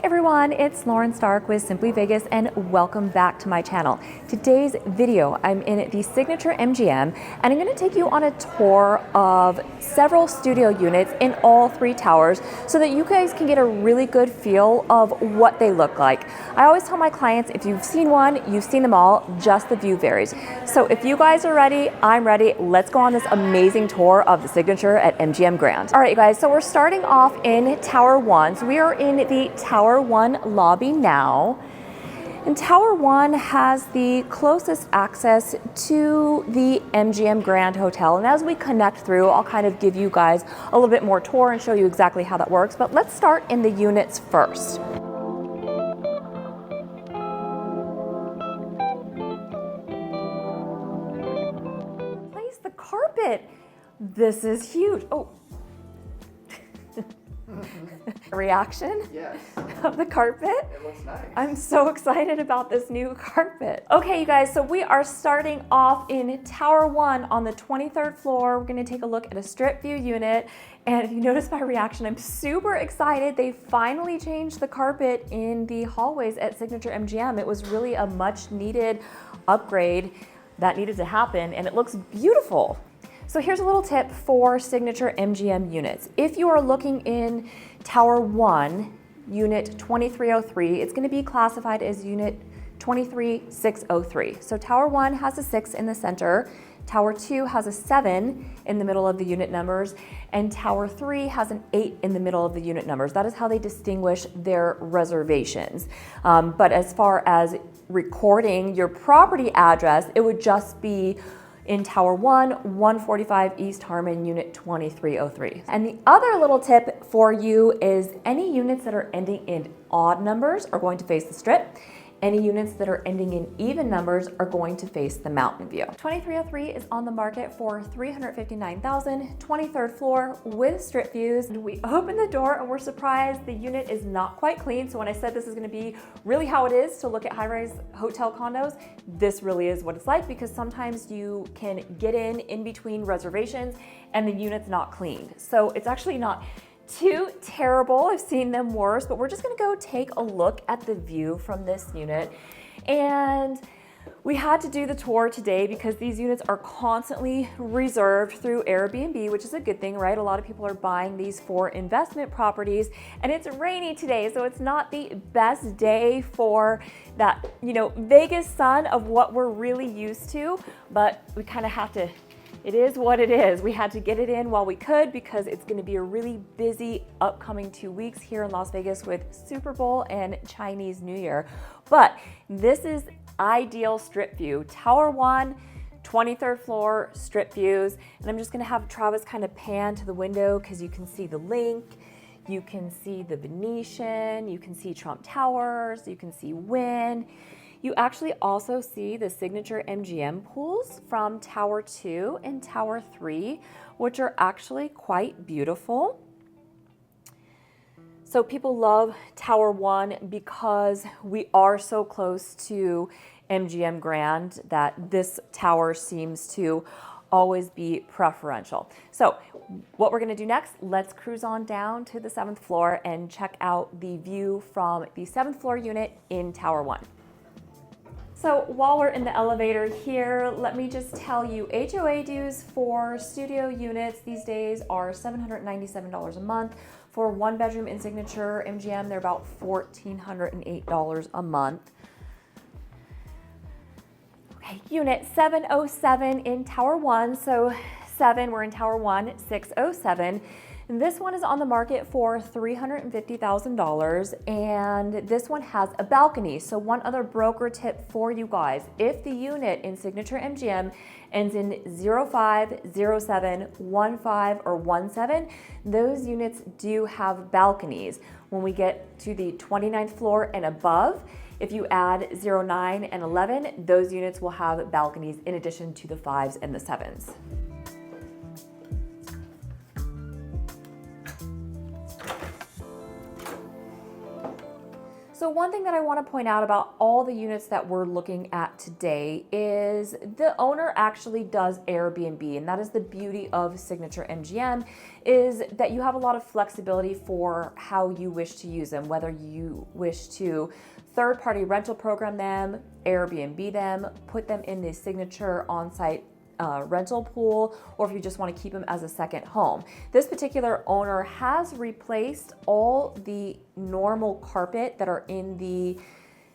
everyone, it's Lauren Stark with Simply Vegas and welcome back to my channel. Today's video, I'm in the Signature MGM and I'm going to take you on a tour of several studio units in all three towers so that you guys can get a really good feel of what they look like. I always tell my clients, if you've seen one, you've seen them all, just the view varies. So if you guys are ready, I'm ready. Let's go on this amazing tour of the Signature at MGM Grand. All right, you guys, so we're starting off in Tower 1. So we are in the Tower 1 lobby now. And Tower 1 has the closest access to the MGM Grand Hotel. And as we connect through, I'll kind of give you guys a little bit more tour and show you exactly how that works. But let's start in the units first. Place the carpet. This is huge. Oh. Reaction? Yes. Of the carpet? It looks nice. I'm so excited about this new carpet. Okay, you guys, so we are starting off in Tower 1 on the 23rd floor. We're gonna take a look at a strip view unit. And if you notice my reaction, I'm super excited. They finally changed the carpet in the hallways at Signature MGM. It was really a much needed upgrade that needed to happen, and it looks beautiful. So here's a little tip for Signature MGM units. If you are looking in Tower 1, Unit 2303, it's going to be classified as Unit 23603. So Tower 1 has a 6 in the center, Tower 2 has a 7 in the middle of the unit numbers, and Tower 3 has an 8 in the middle of the unit numbers. That is how they distinguish their reservations. But as far as recording your property address, it would just be in Tower 1, 145 East Harmon, Unit 2303. And the other little tip for you is any units that are ending in odd numbers are going to face the strip. Any units that are ending in even numbers are going to face the mountain view. 2303 is on the market for $359,000, 23rd floor with strip views. And we open the door and we're surprised the unit is not quite clean. So when I said this is gonna be really how it is to look at high-rise hotel condos, this really is what it's like, because sometimes you can get in between reservations and the unit's not cleaned. So it's actually not too terrible. I've seen them worse, but we're just gonna go take a look at the view from this unit. And we had to do the tour today because these units are constantly reserved through Airbnb, which is a good thing, right? A lot of people are buying these for investment properties, and it's rainy today, so it's not the best day for that, Vegas sun of what we're really used to, but we kind of have to. It is what it is. We had to get it in while we could because it's going to be a really busy upcoming 2 weeks here in Las Vegas with Super Bowl and Chinese New Year. But this is ideal strip view. Tower 1, 23rd floor strip views. And I'm just going to have Travis kind of pan to the window because you can see the link. You can see the Venetian. You can see Trump Towers. You can see Wynn. You actually also see the Signature MGM pools from Tower 2 and Tower 3, which are actually quite beautiful. So people love Tower 1 because we are so close to MGM Grand that this tower seems to always be preferential. So what we're gonna do next, let's cruise on down to the 7th floor and check out the view from the 7th floor unit in Tower 1. So while we're in the elevator here, let me just tell you, HOA dues for studio units these days are $797 a month. For one bedroom in Signature MGM, they're about $1,408 a month. Okay, unit 707 in Tower 1. So 7, we're in Tower 1, 607. And this one is on the market for $350,000, and this one has a balcony. So one other broker tip for you guys, if the unit in Signature MGM ends in 05, 07, 15, or 17, those units do have balconies. When we get to the 29th floor and above, if you add 09 and 11, those units will have balconies in addition to the 5s and the 7s. So one thing that I want to point out about all the units that we're looking at today is the owner actually does Airbnb, and that is the beauty of Signature MGM, is that you have a lot of flexibility for how you wish to use them, whether you wish to third-party rental program them, Airbnb them, put them in the Signature on-site rental pool, or if you just want to keep them as a second home. This particular owner has replaced all the normal carpet that are in the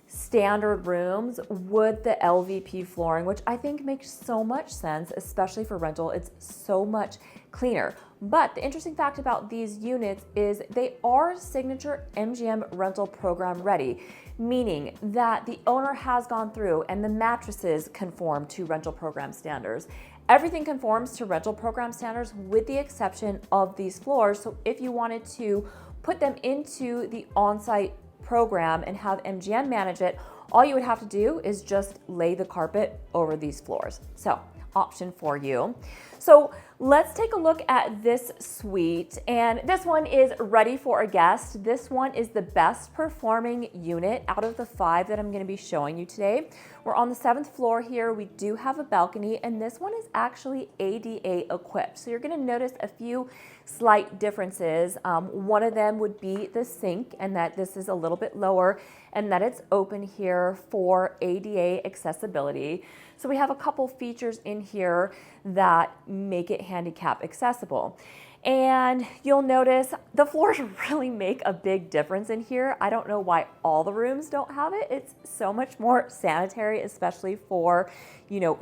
standard rooms with the LVP flooring, which I think makes so much sense, especially for rental. It's so much cleaner. But the interesting fact about these units is they are Signature MGM rental program ready, meaning that the owner has gone through and the mattresses conform to rental program standards. Everything conforms to rental program standards with the exception of these floors. So if you wanted to put them into the on-site program and have MGM manage it, all you would have to do is just lay the carpet over these floors. So option for you. So let's take a look at this suite, and this one is ready for a guest. This one is the best performing unit out of the 5 that I'm going to be showing you today. We're on the 7th floor here. We do have a balcony, and this one is actually ADA equipped. So you're going to notice a few slight differences. One of them would be the sink, and that this is a little bit lower, and that it's open here for ADA accessibility. So we have a couple features in here that make it handicap accessible. And you'll notice the floors really make a big difference in here. I don't know why all the rooms don't have it. It's so much more sanitary, especially for,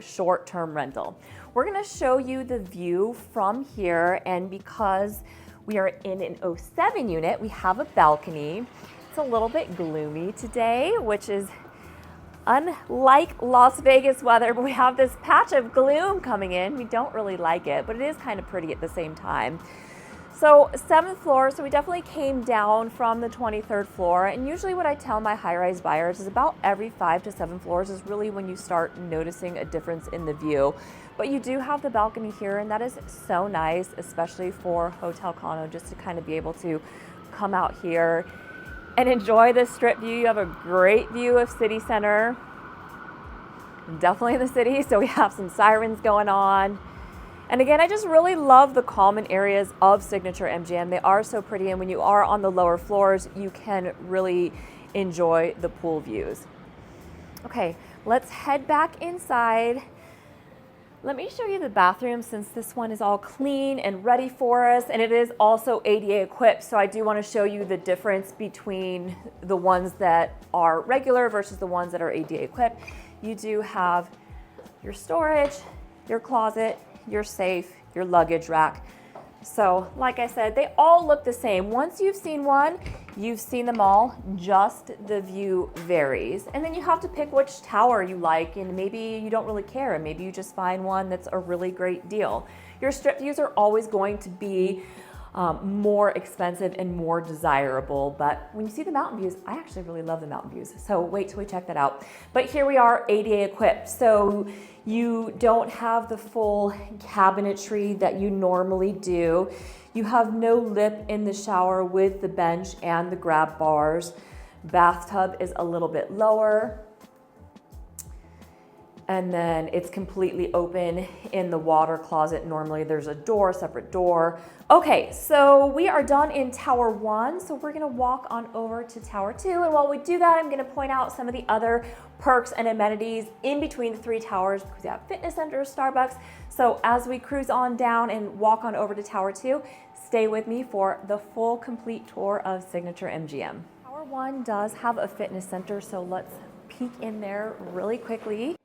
short-term rental. We're gonna show you the view from here, and because we are in an 07 unit, we have a balcony. It's a little bit gloomy today, which is unlike Las Vegas weather, but we have this patch of gloom coming in. We don't really like it, but it is kind of pretty at the same time. So 7th floor, so we definitely came down from the 23rd floor, and usually what I tell my high-rise buyers is about every 5 to 7 floors is really when you start noticing a difference in the view. But you do have the balcony here, and that is so nice, especially for hotel condo, just to kind of be able to come out here and enjoy this strip view. You have a great view of city center, definitely in the city. So we have some sirens going on. And again, I just really love the common areas of Signature MGM. They are so pretty. And when you are on the lower floors, you can really enjoy the pool views. Okay, let's head back inside. Let me show you the bathroom since this one is all clean and ready for us, and it is also ADA equipped, so I do want to show you the difference between the ones that are regular versus the ones that are ADA equipped. You do have your storage, your closet, your safe, your luggage rack. So like I said, they all look the same. Once you've seen one, you've seen them all, just the view varies. And then you have to pick which tower you like, and maybe you don't really care, and maybe you just find one that's a really great deal. Your strip views are always going to be more expensive and more desirable, but when you see the mountain views, I actually really love the mountain views, so wait till we check that out. But here we are, ADA equipped, so you don't have the full cabinetry that you normally do. You have no lip in the shower with the bench and the grab bars. Bathtub is a little bit lower. And then it's completely open in the water closet. Normally there's a door, separate door. Okay, so we are done in Tower 1, so we're gonna walk on over to Tower 2, and while we do that, I'm gonna point out some of the other perks and amenities in between the 3 towers, because we have fitness centers, Starbucks. So as we cruise on down and walk on over to Tower 2, stay with me for the full complete tour of Signature MGM. Tower 1 does have a fitness center, so let's peek in there really quickly.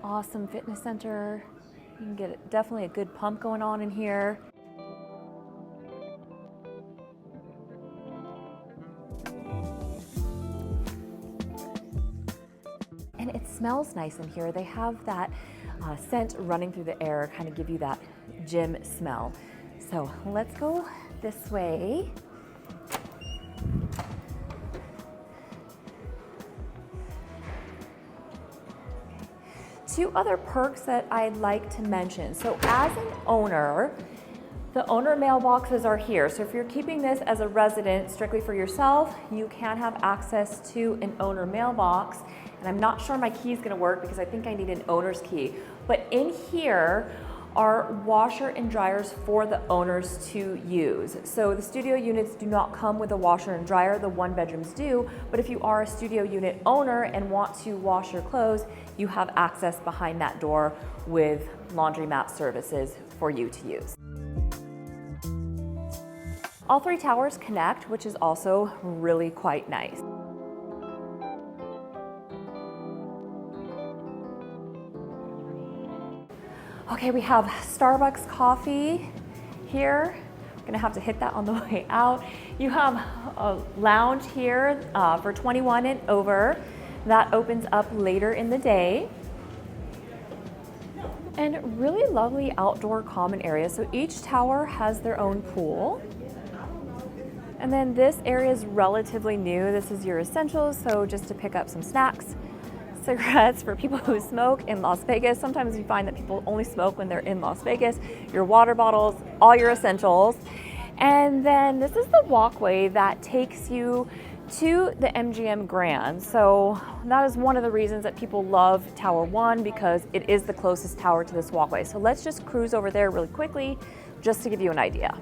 Awesome fitness center. You can get definitely a good pump going on in here. And it smells nice in here. They have that scent running through the air, kind of give you that gym smell. So let's go this way. two other perks that I'd like to mention. So as an owner, the owner mailboxes are here. So if you're keeping this as a resident strictly for yourself, you can have access to an owner mailbox. And I'm not sure my key is gonna work because I think I need an owner's key. But in here are washer and dryers for the owners to use. So the studio units do not come with a washer and dryer, the one bedrooms do, but if you are a studio unit owner and want to wash your clothes, you have access behind that door with laundromat services for you to use. All three towers connect, which is also really quite nice. Okay, we have Starbucks coffee here. We're gonna have to hit that on the way out. You have a lounge here for 21 and over. That opens up later in the day. And really lovely outdoor common area. So each tower has their own pool. And then this area is relatively new. This is your essentials, so just to pick up some snacks. Cigarettes for people who smoke in Las Vegas. Sometimes you find that people only smoke when they're in Las Vegas. Your water bottles, all your essentials. And then this is the walkway that takes you to the MGM Grand. So that is one of the reasons that people love Tower 1 because it is the closest tower to this walkway. So let's just cruise over there really quickly just to give you an idea.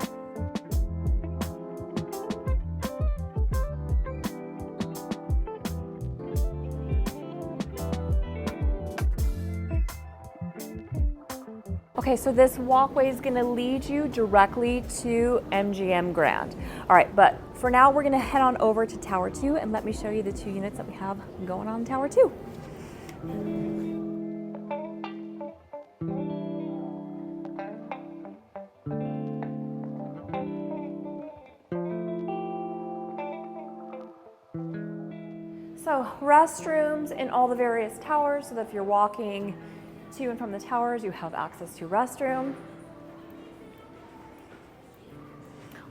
Okay, so this walkway is gonna lead you directly to MGM Grand. All right, but for now, we're gonna head on over to Tower 2 and let me show you the two units that we have going on in Tower 2. So restrooms in all the various towers so that if you're walking to and from the towers, you have access to restroom.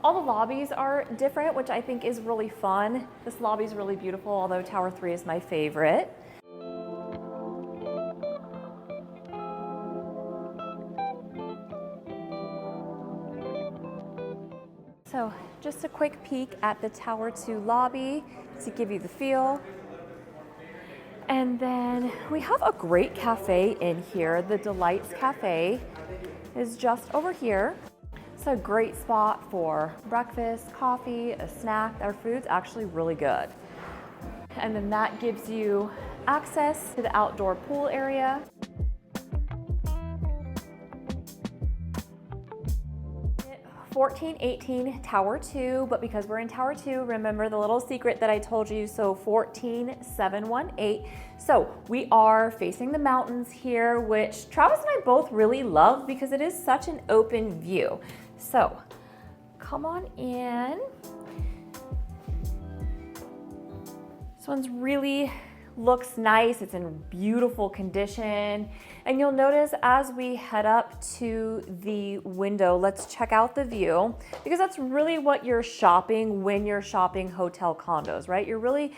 All the lobbies are different, which I think is really fun. This lobby is really beautiful, although Tower 3 is my favorite. So just a quick peek at the Tower 2 lobby to give you the feel. And then we have a great cafe in here. The Delights Cafe is just over here. It's a great spot for breakfast, coffee, a snack. Our food's actually really good. And then that gives you access to the outdoor pool area. $1418 Tower 2, but because we're in Tower 2, remember the little secret that I told you, so 14718. So we are facing the mountains here, which Travis and I both really love because it is such an open view. So come on in. This one's really looks nice. It's in beautiful condition. And you'll notice as we head up to the window, let's check out the view because that's really what you're shopping when you're shopping hotel condos, right? You're really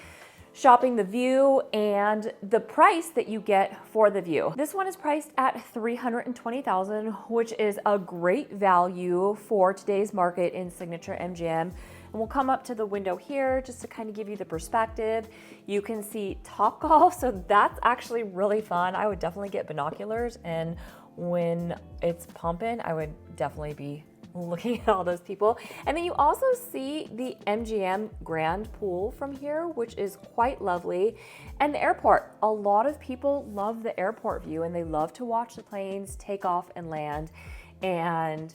shopping the view and the price that you get for the view. This one is priced at $320,000, which is a great value for today's market in Signature MGM. And we'll come up to the window here just to kind of give you the perspective. You can see Topgolf, so that's actually really fun. I would definitely get binoculars, and when it's pumping, I would definitely be looking at all those people. And then you also see the MGM Grand pool from here, which is quite lovely. And the airport, a lot of people love the airport view and they love to watch the planes take off and land. And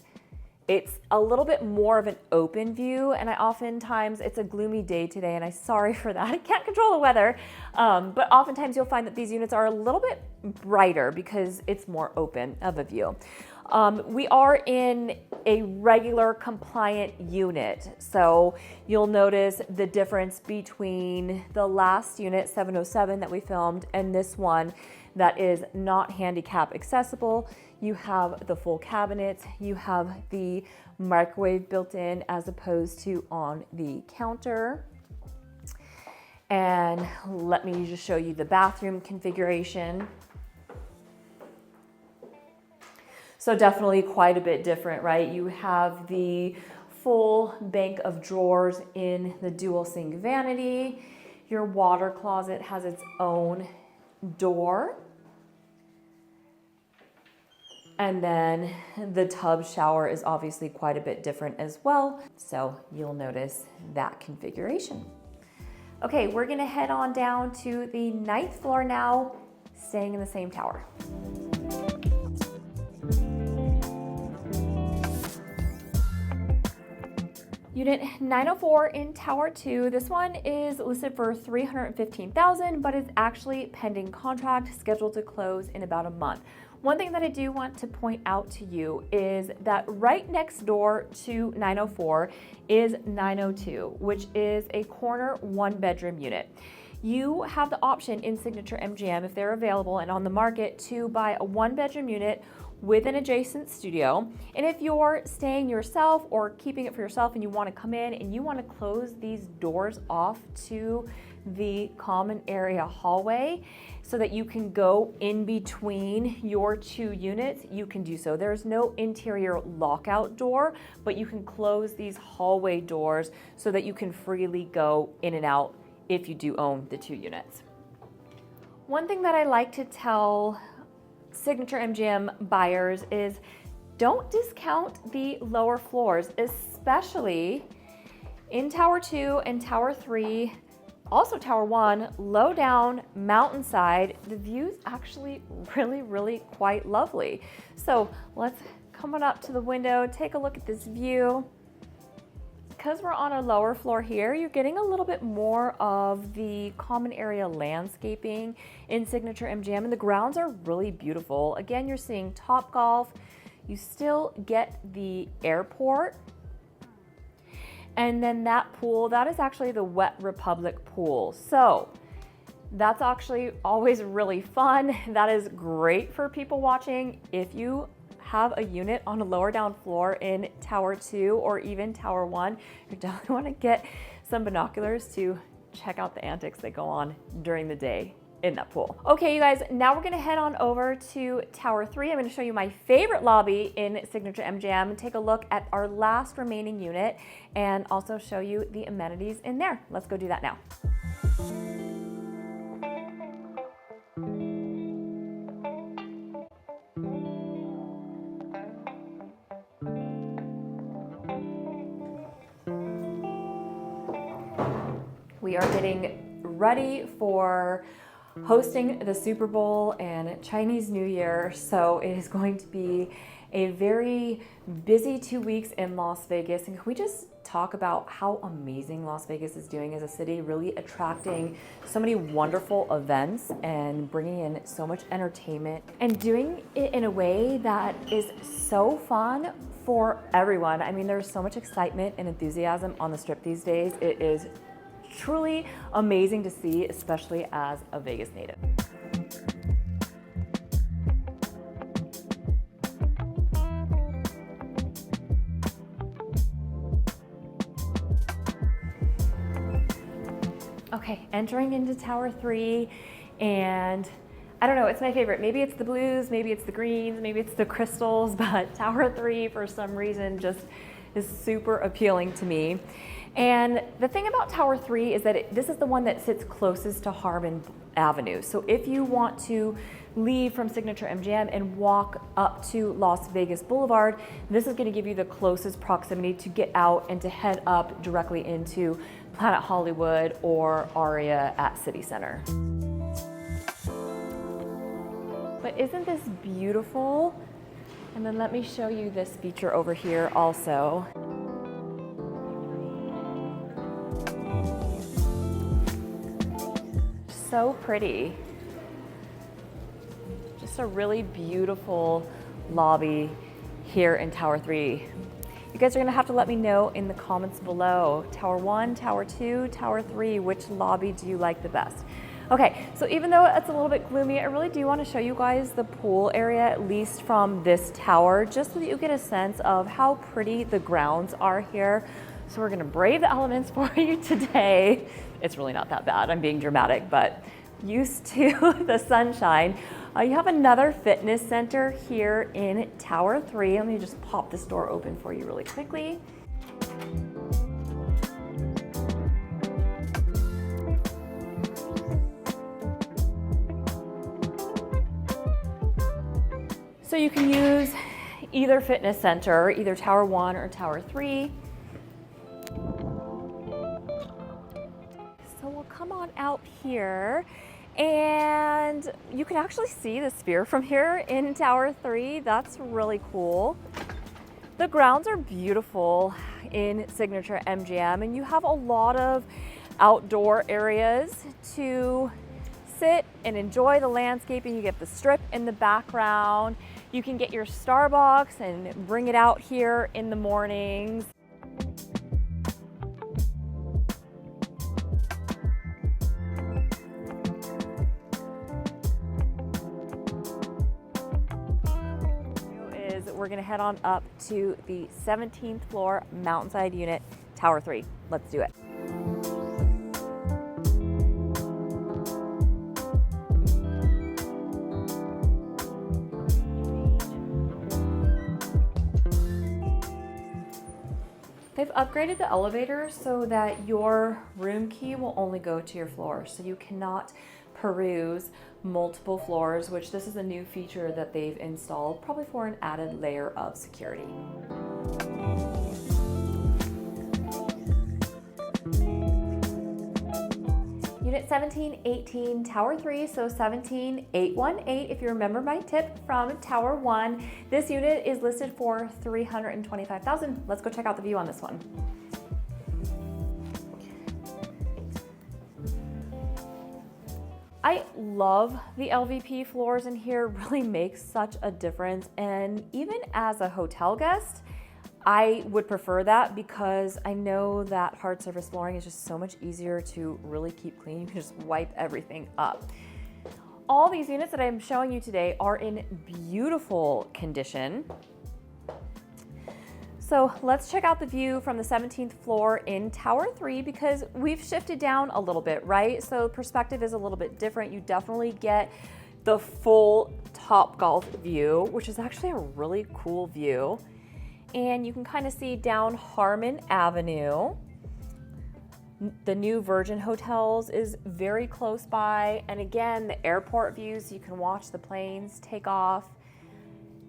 it's a little bit more of an open view, and oftentimes it's a gloomy day today, and I'm sorry for that. I can't control the weather, but oftentimes you'll find that these units are a little bit brighter because it's more open of a view. We are in a regular compliant unit, so you'll notice the difference between the last unit, 707, that we filmed, and this one that is not handicap accessible. You have the full cabinets, you have the microwave built in as opposed to on the counter. And let me just show you the bathroom configuration. So definitely quite a bit different, right? You have the full bank of drawers in the dual sink vanity. Your water closet has its own door. And then the tub shower is obviously quite a bit different as well. So you'll notice that configuration. Okay, we're gonna head on down to the 9th floor now, staying in the same tower. Unit 904 in Tower 2. This one is listed for $315,000, but it's actually pending contract, scheduled to close in about a month. One thing that I do want to point out to you is that right next door to 904 is 902, which is a corner 1-bedroom unit. You have the option in Signature MGM, if they're available and on the market, to buy a 1-bedroom unit with an adjacent studio. And if you're staying yourself or keeping it for yourself and you want to come in and you want to close these doors off to the common area hallway so that you can go in between your 2 units, you can do so. There's no interior lockout door, but you can close these hallway doors so that you can freely go in and out if you do own the 2 units. One thing that I like to tell Signature MGM buyers is don't discount the lower floors, especially in Tower 2 and Tower 3, also Tower 1, low down, mountainside. The view's actually really quite lovely. So let's come on up to the window, take a look at this view. Because we're on a lower floor here, you're getting a little bit more of the common area landscaping in Signature MGM, and the grounds are really beautiful. Again, you're seeing Topgolf. You still get the airport. And then that pool, that is actually the Wet Republic pool. So that's actually always really fun. That is great for people watching. If you have a unit on a lower down floor in Tower 2 or even Tower 1, you definitely want to get some binoculars to check out the antics that go on during the day in that pool. Okay, you guys, now we're gonna head on over to Tower 3. I'm gonna show you my favorite lobby in Signature MGM and take a look at our last remaining unit and also show you the amenities in there. Let's go do that now. We are getting ready for hosting the Super Bowl and Chinese New Year, so it is going to be a very busy 2 weeks in Las Vegas. And can we just talk about how amazing Las Vegas is doing as a city, really attracting so many wonderful events and bringing in so much entertainment and doing it in a way that is so fun for everyone. I mean, there's so much excitement and enthusiasm on the Strip these days. It is truly amazing to see, especially as a Vegas native. Okay, entering into Tower 3, and I don't know, it's my favorite. Maybe it's the blues, maybe it's the greens, maybe it's the crystals, but Tower 3 for some reason just is super appealing to me. And the thing about Tower 3 is that this is the one that sits closest to Harmon Avenue. So if you want to leave from Signature MGM and walk up to Las Vegas Boulevard, this is going to give you the closest proximity to get out and to head up directly into Planet Hollywood or Aria at City Center. But isn't this beautiful? And then let me show you this feature over here also. So pretty. Just a really beautiful lobby here in Tower 3. You guys are gonna have to let me know in the comments below. Tower 1, Tower 2, Tower 3, which lobby do you like the best? Okay, so even though it's a little bit gloomy, I really do want to show you guys the pool area, at least from this tower, just so that you get a sense of how pretty the grounds are here. So we're gonna brave the elements for you today. It's really not that bad, I'm being dramatic, but used to the sunshine. You have another fitness center here in Tower 3. Let me just pop this door open for you really quickly. So you can use either fitness center, either Tower 1 or Tower 3. So we'll come on out here and you can actually see the sphere from here in Tower 3. That's really cool. The grounds are beautiful in Signature MGM, and you have a lot of outdoor areas to sit and enjoy the landscaping. You get the strip in the background. You can get your Starbucks and bring it out here in the mornings. We're gonna head on up to the 17th floor Mountainside unit, Tower 3. Let's do it. They've upgraded the elevator so that your room key will only go to your floor, so you cannot peruse multiple floors, which this is a new feature that they've installed, probably for an added layer of security. Unit 1718, Tower 3, so 17818 if you remember my tip from Tower 1. This unit is listed for $325,000. Let's go check out the view on this one. I love the LVP floors in here, really makes such a difference. And even as a hotel guest, I would prefer that because I know that hard surface flooring is just so much easier to really keep clean. You can just wipe everything up. All these units that I'm showing you today are in beautiful condition. So let's check out the view from the 17th floor in Tower 3 because we've shifted down a little bit, right? So perspective is a little bit different. You definitely get the full Topgolf view, which is actually a really cool view. And you can kind of see down Harmon Avenue. The new Virgin Hotels is very close by. And again, the airport views, you can watch the planes take off.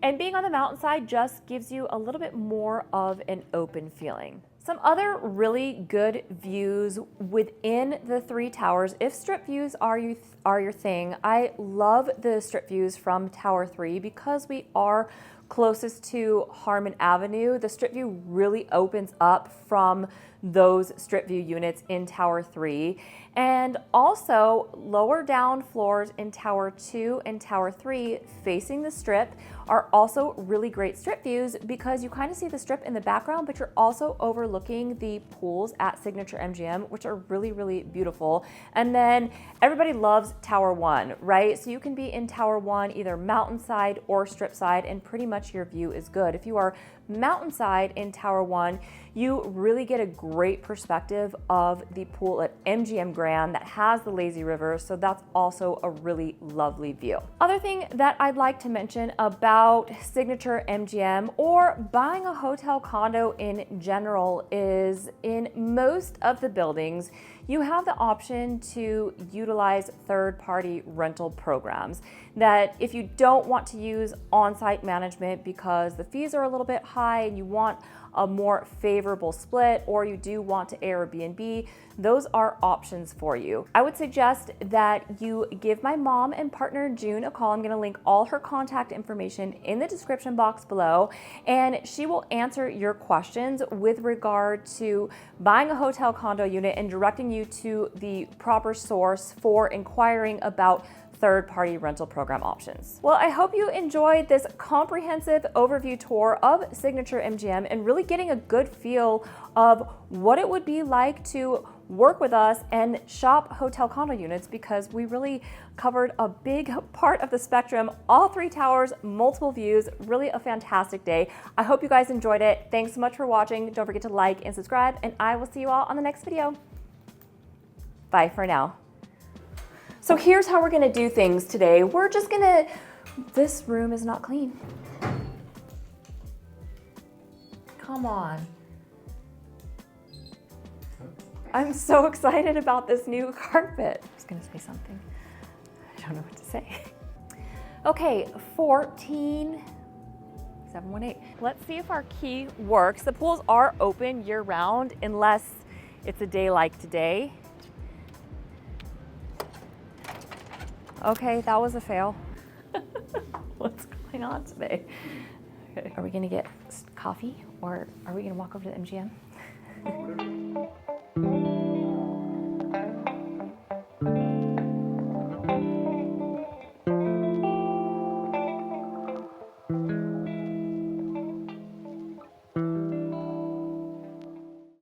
And being on the mountainside just gives you a little bit more of an open feeling. Some other really good views within the three towers, if strip views are your thing, I love the strip views from Tower 3 because we are closest to Harmon Avenue. The strip view really opens up from those strip view units in Tower 3. And also lower down floors in Tower 2 and Tower 3 facing the strip are also really great strip views because you kind of see the strip in the background, but you're also overlooking the pools at Signature MGM, which are really, really beautiful. And then everybody loves Tower 1, right? So you can be in Tower 1 either mountainside or strip side, and pretty much your view is good. If you are mountainside in Tower 1, you really get a great perspective of the pool at MGM Grand that has the lazy river, so that's also a really lovely view. Other thing that I'd like to mention about Signature MGM or buying a hotel condo in general is in most of the buildings, you have the option to utilize third-party rental programs that if you don't want to use on-site management because the fees are a little bit high and you want a more favorable split, or you do want to Airbnb, those are options for you. I would suggest that you give my mom and partner June a call. I'm gonna link all her contact information in the description box below, and she will answer your questions with regard to buying a hotel condo unit and directing you to the proper source for inquiring about third-party rental program options. Well, I hope you enjoyed this comprehensive overview tour of Signature MGM and really getting a good feel of what it would be like to work with us and shop hotel condo units, because we really covered a big part of the spectrum, all three towers, multiple views, really a fantastic day. I hope you guys enjoyed it. Thanks so much for watching. Don't forget to like and subscribe, and I will see you all on the next video. Bye for now. So here's how we're gonna do things today. We're just gonna, this room is not clean. Come on. I'm so excited about this new carpet. I was gonna say something. I don't know what to say. Okay, 14718. Let's see if our key works. The pools are open year round unless it's a day like today. Okay, that was a fail. What's going on today? Okay. Are we gonna get coffee or are we gonna walk over to the MGM?